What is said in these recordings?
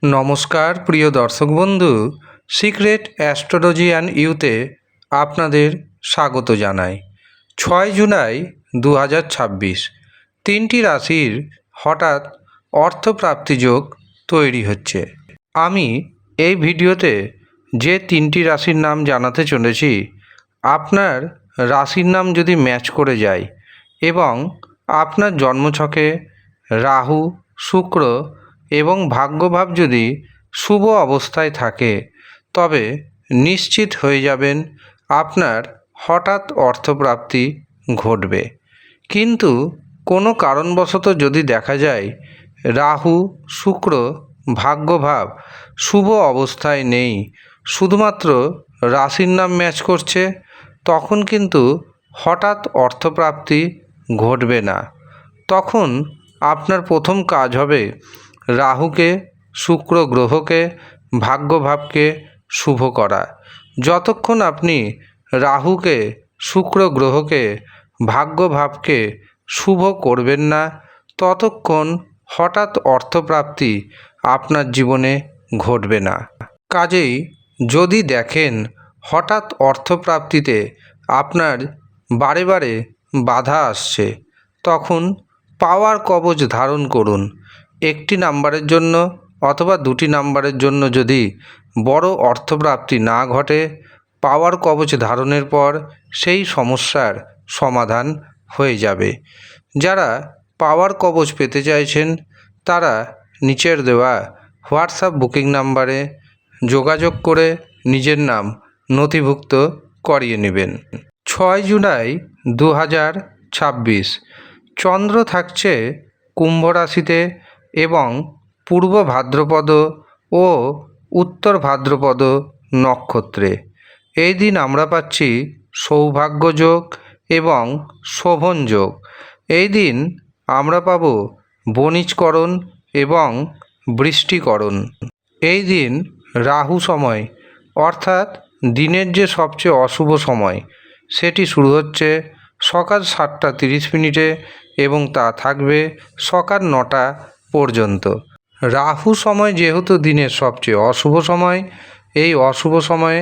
নমস্কার প্রিয় দর্শক বন্ধু, সিক্রেট অ্যাস্ট্রোলজি অ্যান্ড ইউতে আপনাদের স্বাগত জানাই। 6 জুলাই 2026 তিনটি রাশির হঠাৎ অর্থপ্রাপ্তি যোগ তৈরি হচ্ছে। আমি এই ভিডিওতে যে তিনটি রাশির নাম জানাতে চলেছি, আপনার রাশির নাম যদি ম্যাচ করে যায় এবং আপনার জন্মছকে রাহু, শুক্র এবং ভাগ্যভাব যদি শুভ অবস্থায় থাকে, তবে নিশ্চিত হয়ে যাবেন আপনার হঠাৎ অর্থপ্রাপ্তি ঘটবে। কিন্তু কোনো কারণবশত যদি দেখা যায় রাহু, শুক্র, ভাগ্যভাব শুভ অবস্থায় নেই, শুধুমাত্র রাশির নাম ম্যাচ করছে, তখন কিন্তু হঠাৎ অর্থপ্রাপ্তি ঘটবে না। তখন আপনার প্রথম কাজ হবে রাহুকে, শুক্র গ্রহকে, ভাগ্যভাবকে শুভ করা। যতক্ষণ আপনি রাহুকে, শুক্র গ্রহকে, ভাগ্যভাবকে শুভ করবেন না, ততক্ষণ হঠাৎ অর্থপ্রাপ্তি আপনার জীবনে ঘটবে না। কাজেই যদি দেখেন হঠাৎ অর্থপ্রাপ্তিতে আপনার বারে বারে বাধা আসছে, তখন পাওয়ার কবচ ধারণ করুন। একটি নাম্বারের জন্য অথবা দুটি নাম্বারের জন্য যদি বড় অর্থপ্রাপ্তি না ঘটে, পাওয়ার কবচ ধারণের পর সেই সমস্যার সমাধান হয়ে যাবে। যারা পাওয়ার কবচ পেতে চাইছেন, তারা নিচের দেওয়া হোয়াটসঅ্যাপ বুকিং নাম্বারে যোগাযোগ করে নিজের নাম নথিভুক্ত করিয়ে নেবেন। 6 জুলাই 2026 চন্দ্র থাকছে কুম্ভ রাশিতে এবং পূর্ব ভাদ্রপদ ও উত্তর ভাদ্রপদ নক্ষত্রে। এই দিন আমরা পাচ্ছি সৌভাগ্য যোগ এবং শোভন যোগ। এই দিন আমরা পাব বণিজকরণ এবং বৃষ্টিকরণ। এই দিন রাহু সময়, অর্থাৎ দিনের যে সবচেয়ে অশুভ সময়, সেটি শুরু হচ্ছে সকাল 7টা 30 মিনিটে এবং তা থাকবে সকাল 9টা পর্যন্ত। রাহু সময় যেহেতু দিনের সবচেয়ে অশুভ সময়, এই অশুভ সময়ে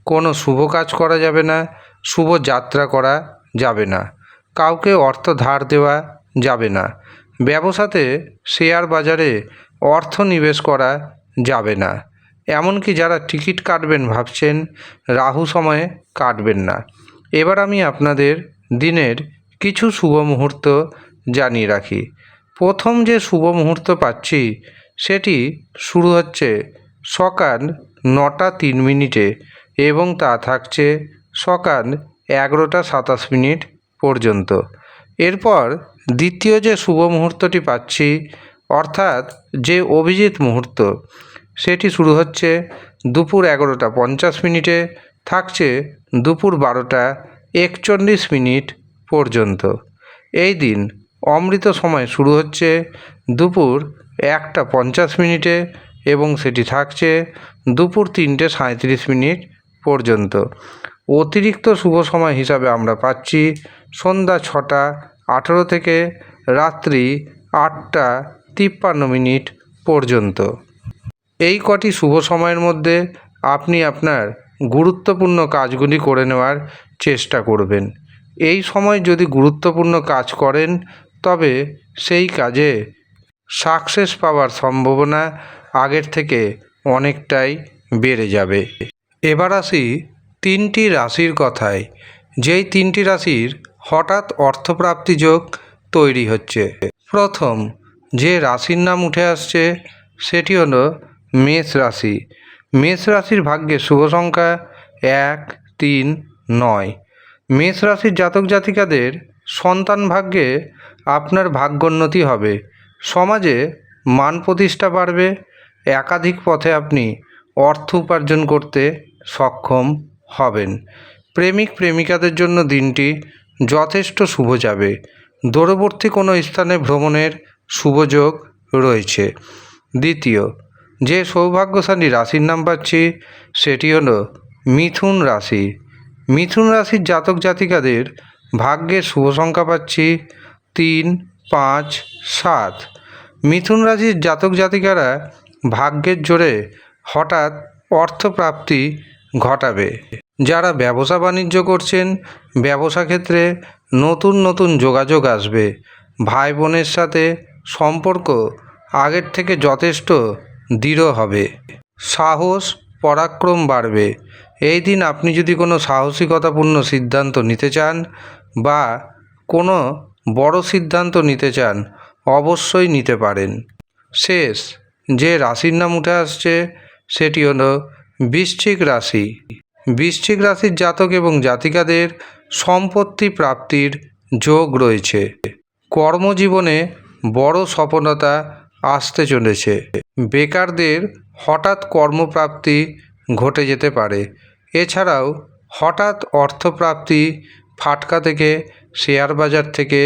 কোনো শুভ কাজ করা যাবে না, শুভ যাত্রা করা যাবে না, কাউকে অর্থ ধার দেওয়া যাবে না, ব্যবসাতে শেয়ার বাজারে অর্থ নিবেশ করা যাবে না। এমনকি যারা টিকিট কাটবেন ভাবছেন, রাহু সময়ে কাটবেন না। এবার আমি আপনাদের দিনের কিছু শুভ মুহূর্ত জানিয়ে রাখি। প্রথম যে শুভ মুহূর্ত পাচ্ছি, সেটি শুরু হচ্ছে সকাল 9টা 3 মিনিটে এবং তা থাকছে সকাল 11টা 27 মিনিট পর্যন্ত। এরপর দ্বিতীয় যে শুভ মুহূর্তটি পাচ্ছি, অর্থাৎ যে অভিজিৎ মুহূর্ত, সেটি শুরু হচ্ছে দুপুর 11টা 50 মিনিটে, থাকছে দুপুর 12টা 41 মিনিট পর্যন্ত। এই দিন অমৃত সময় শুরু হচ্ছে দুপুর 1টা 50 মিনিটে এবং সেটি থাকছে দুপুর 3টে 37 মিনিট পর্যন্ত। অতিরিক্ত শুভ সময় হিসাবে আমরা পাচ্ছি সন্ধ্যা 6টা 18 থেকে রাত্রি 8টা 53 মিনিট পর্যন্ত। এই কটি শুভ সময়ের মধ্যে আপনি আপনার গুরুত্বপূর্ণ কাজগুলি করে নেওয়ার চেষ্টা করবেন। এই সময় যদি গুরুত্বপূর্ণ কাজ করেন, তবে সেই কাজে সাকসেস পাওয়ার সম্ভাবনা আগের থেকে অনেকটাই বেড়ে যাবে। এবার আসি তিনটি রাশির কথায়। যেই তিনটি রাশির হঠাৎ অর্থপ্রাপ্তি যোগ তৈরি হচ্ছে। প্রথম যে রাশির নাম উঠে আসছে, সেটি হলো মেষ রাশি। মেষ রাশির ভাগ্যে শুভ সংখ্যা 1, 3, 9। মেষ রাশির জাতক জাতিকাদের সন্তান ভাগ্যে আপনার ভাগ্যোন্নতি হবে, সমাজে মান প্রতিষ্ঠা বাড়বে, একাধিক পথে আপনি অর্থ উপার্জন করতে সক্ষম হবেন। প্রেমিক প্রেমিকাদের জন্য দিনটি যথেষ্ট শুভ যাবে। দূরবর্তী কোনো স্থানে ভ্রমণের শুভযোগ রয়েছে। দ্বিতীয় যে সৌভাগ্যশালী রাশির নাম পাচ্ছি, সেটি হলো মিথুন রাশি। মিথুন রাশির জাতক জাতিকাদের ভাগ্যের শুভ সংখ্যা পাচ্ছি 3, 5, 7। মিথুন রাশির জাতক জাতিকারা ভাগ্যের জোরে হঠাৎ অর্থপ্রাপ্তি ঘটাবে। যারা ব্যবসা বাণিজ্য করছেন, ব্যবসা ক্ষেত্রে নতুন নতুন যোগাযোগ আসবে। ভাই বোনের সাথে সম্পর্ক আগের থেকে যথেষ্ট দৃঢ় হবে। সাহস পরাক্রম বাড়বে। এই দিন আপনি যদি কোনো সাহসিকতাপূর্ণ সিদ্ধান্ত নিতে চান বা কোনো বড় সিদ্ধান্ত নিতে চান, অবশ্যই নিতে পারেন। শেষ যে রাশির নাম উঠে আসছে সেটি হলো বৃশ্চিক রাশি। বৃশ্চিক রাশির জাতক এবং জাতিকাদের সম্পত্তি প্রাপ্তির যোগ রয়েছে। কর্মজীবনে বড় সফলতা আসতে চলেছে। বেকারদের হঠাৎ কর্মপ্রাপ্তি ঘটে যেতে পারে। এছাড়াও হঠাৎ অর্থপ্রাপ্তি ফাটকা থেকে, শেয়ার বাজার থেকে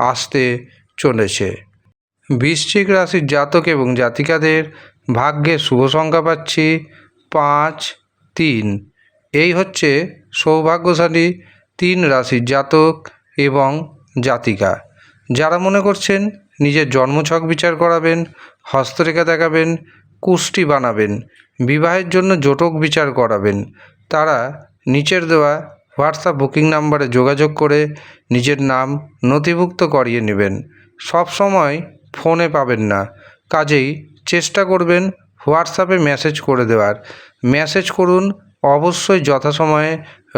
আসতে চলেছে। বৃশ্চিক রাশির জাতক এবং জাতিকাদের ভাগ্যে শুভ সংখ্যা পাচ্ছি 5, 3। এই হচ্ছে সৌভাগ্যশালী 3 রাশির জাতক এবং জাতিকা। যারা মনে করছেন নিজের জন্মছক বিচার করাবেন, হস্তরেখা দেখাবেন, কুষ্টি বানাবেন, বিবাহের জন্য জটক বিচার করাবেন, তারা নিচের দেওয়া হোয়াটসঅ্যাপ বুকিং নাম্বারে যোগাযোগ করে নিজের নাম নথিভুক্ত করিয়ে নেবেন। সব সময় ফোনে পাবেন না, কাজেই চেষ্টা করবেন হোয়াটসঅ্যাপে মেসেজ করে দেওয়ার। মেসেজ করুন, অবশ্যই যথাসময়ে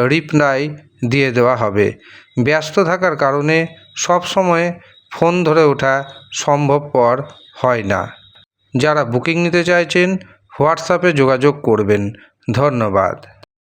রিপ্লাই দিয়ে দেওয়া হবে। ব্যস্ত থাকার কারণে সব সময় ফোন ধরে ওঠা সম্ভবপর হয় না। যারা বুকিং নিতে চাইছেন হোয়াটসঅ্যাপে যোগাযোগ করবেন। ধন্যবাদ।